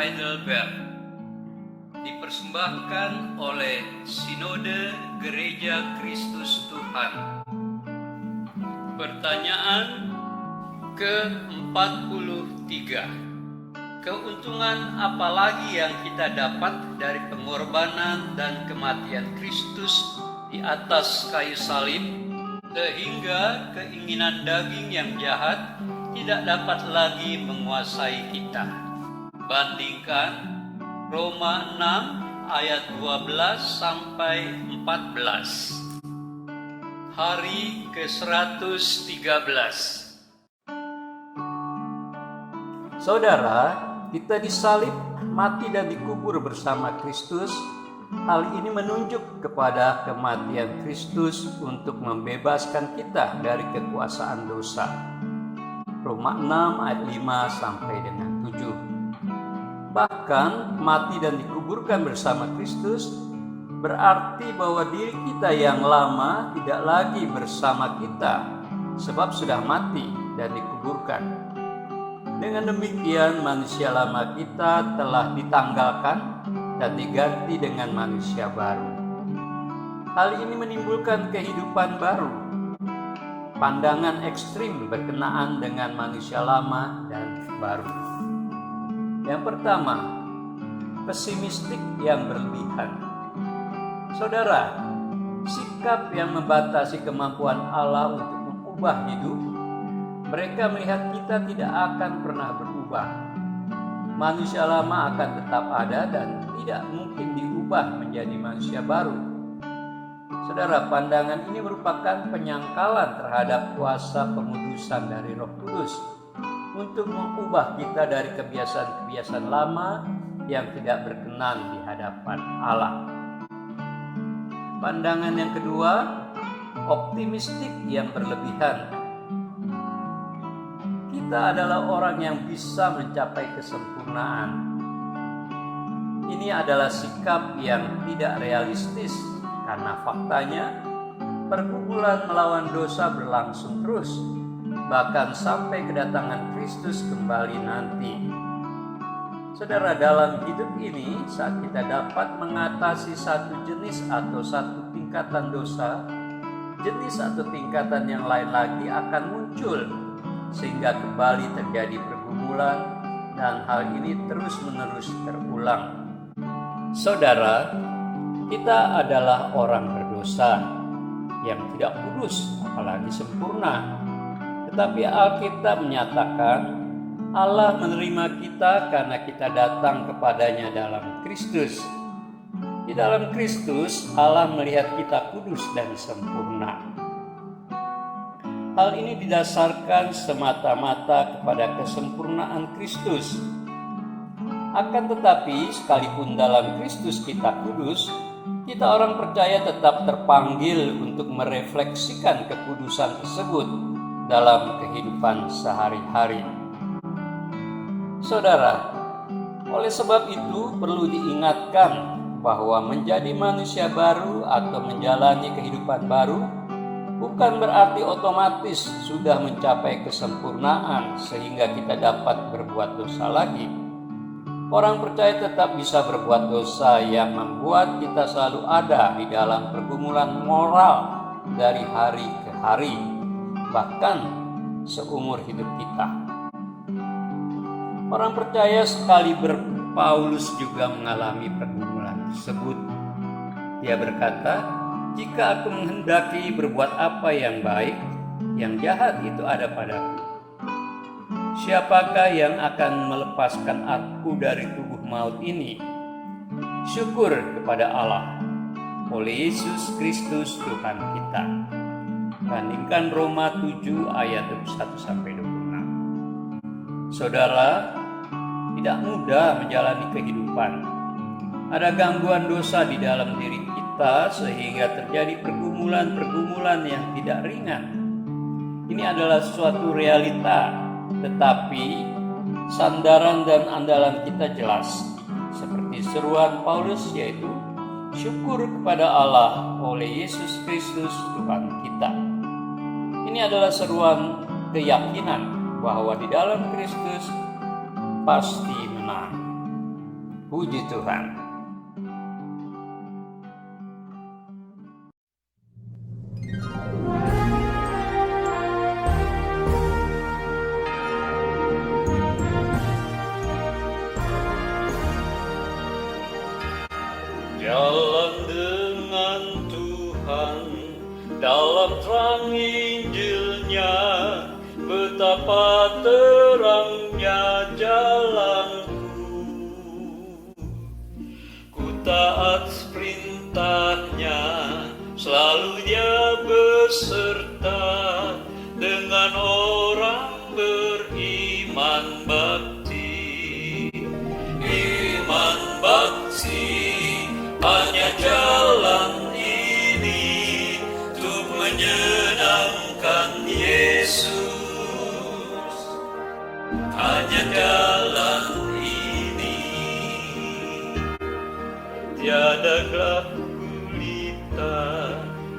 Heidelberg, dipersembahkan oleh Sinode Gereja Kristus Tuhan. Pertanyaan ke-43. Keuntungan apa lagi yang kita dapat dari pengorbanan dan kematian Kristus di atas kayu salib, sehingga keinginan daging yang jahat tidak dapat lagi menguasai kita? Bandingkan Roma 6 ayat 12 sampai 14. Hari ke-113. Saudara, kita disalib, mati dan dikubur bersama Kristus. Hal ini menunjuk kepada kematian Kristus untuk membebaskan kita dari kekuasaan dosa. Roma 6 ayat 5 sampai dengan 7. Bahkan mati dan dikuburkan bersama Kristus berarti bahwa diri kita yang lama tidak lagi bersama kita, sebab sudah mati dan dikuburkan. Dengan demikian manusia lama kita telah ditanggalkan dan diganti dengan manusia baru. Hal ini menimbulkan kehidupan baru, pandangan ekstrim berkenaan dengan manusia lama dan baru. Yang pertama, pesimistik yang berlebihan. Saudara, sikap yang membatasi kemampuan Allah untuk mengubah hidup, mereka melihat kita tidak akan pernah berubah. Manusia lama akan tetap ada dan tidak mungkin diubah menjadi manusia baru. Saudara, pandangan ini merupakan penyangkalan terhadap kuasa pengudusan dari Roh Kudus untuk mengubah kita dari kebiasaan-kebiasaan lama yang tidak berkenan di hadapan Allah. Pandangan yang kedua, optimistik yang berlebihan. Kita adalah orang yang bisa mencapai kesempurnaan. Ini adalah sikap yang tidak realistis karena faktanya pergumulan melawan dosa berlangsung terus, bahkan sampai kedatangan Kristus kembali nanti. Saudara, dalam hidup ini saat kita dapat mengatasi satu jenis atau satu tingkatan dosa, jenis atau tingkatan yang lain lagi akan muncul sehingga kembali terjadi pergumulan dan hal ini terus-menerus terulang. Saudara, kita adalah orang berdosa yang tidak kudus apalagi sempurna. Tetapi Alkitab menyatakan Allah menerima kita karena kita datang kepadanya dalam Kristus. Di dalam Kristus, Allah melihat kita kudus dan sempurna. Hal ini didasarkan semata-mata kepada kesempurnaan Kristus. Akan tetapi, sekalipun dalam Kristus kita kudus, kita orang percaya tetap terpanggil untuk merefleksikan kekudusan tersebut dalam kehidupan sehari-hari. Saudara, oleh sebab itu perlu diingatkan bahwa menjadi manusia baru atau menjalani kehidupan baru bukan berarti otomatis sudah mencapai kesempurnaan sehingga kita dapat berbuat dosa lagi. Orang percaya tetap bisa berbuat dosa yang membuat kita selalu ada di dalam pergumulan moral dari hari ke hari, bahkan seumur hidup kita. Orang percaya sekali Paulus juga mengalami pergumulan tersebut. Dia berkata, "Jika aku menghendaki berbuat apa yang baik, yang jahat itu ada padaku. Siapakah yang akan melepaskan aku dari tubuh maut ini? Syukur kepada Allah oleh Yesus Kristus Tuhan kita." Bandingkan Roma 7 ayat 21-26. Saudara, tidak mudah menjalani kehidupan. Ada gangguan dosa di dalam diri kita sehingga terjadi pergumulan-pergumulan yang tidak ringan. Ini adalah suatu realita, tetapi sandaran dan andalan kita jelas. Seperti seruan Paulus, yaitu syukur kepada Allah oleh Yesus Kristus Tuhan kita. Ini adalah seruan keyakinan bahwa di dalam Kristus pasti menang. Puji Tuhan. Jalan dengan Tuhan dalam terang Injilnya, betapa terangnya jalanku. Ku taat perintahnya, selalu Dia beserta dengan orang beriman bakti. Iman bakti hanya jalan ini untuk menyenangkan Yesus. Hanya jalan ini. Tiada gelap gulita,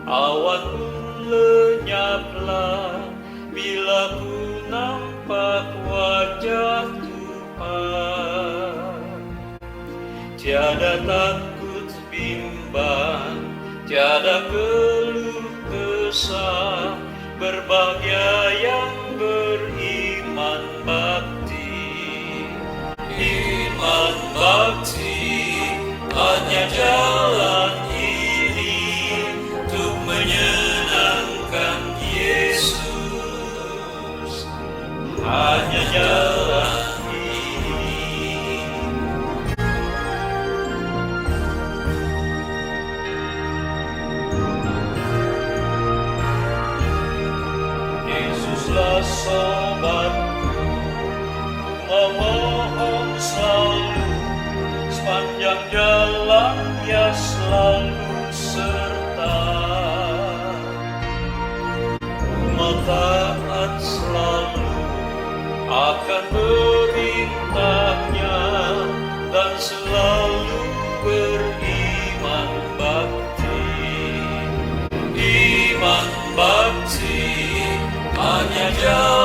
awan pun lenyaplah bila ku nampak wajah Tuhan. Tiada takut bimbang, tiada keluh kesah, berbahagia yang beriman bakti. Iman bakti hanya jalan ini untuk menyenangkan Yesus. Hanya jalan sobatku, memohon selalu, sepanjang jalan Dia selalu serta. Mau taat selalu akan perintahnya dan selalu beriman bakti. Iman bakti hanya jalan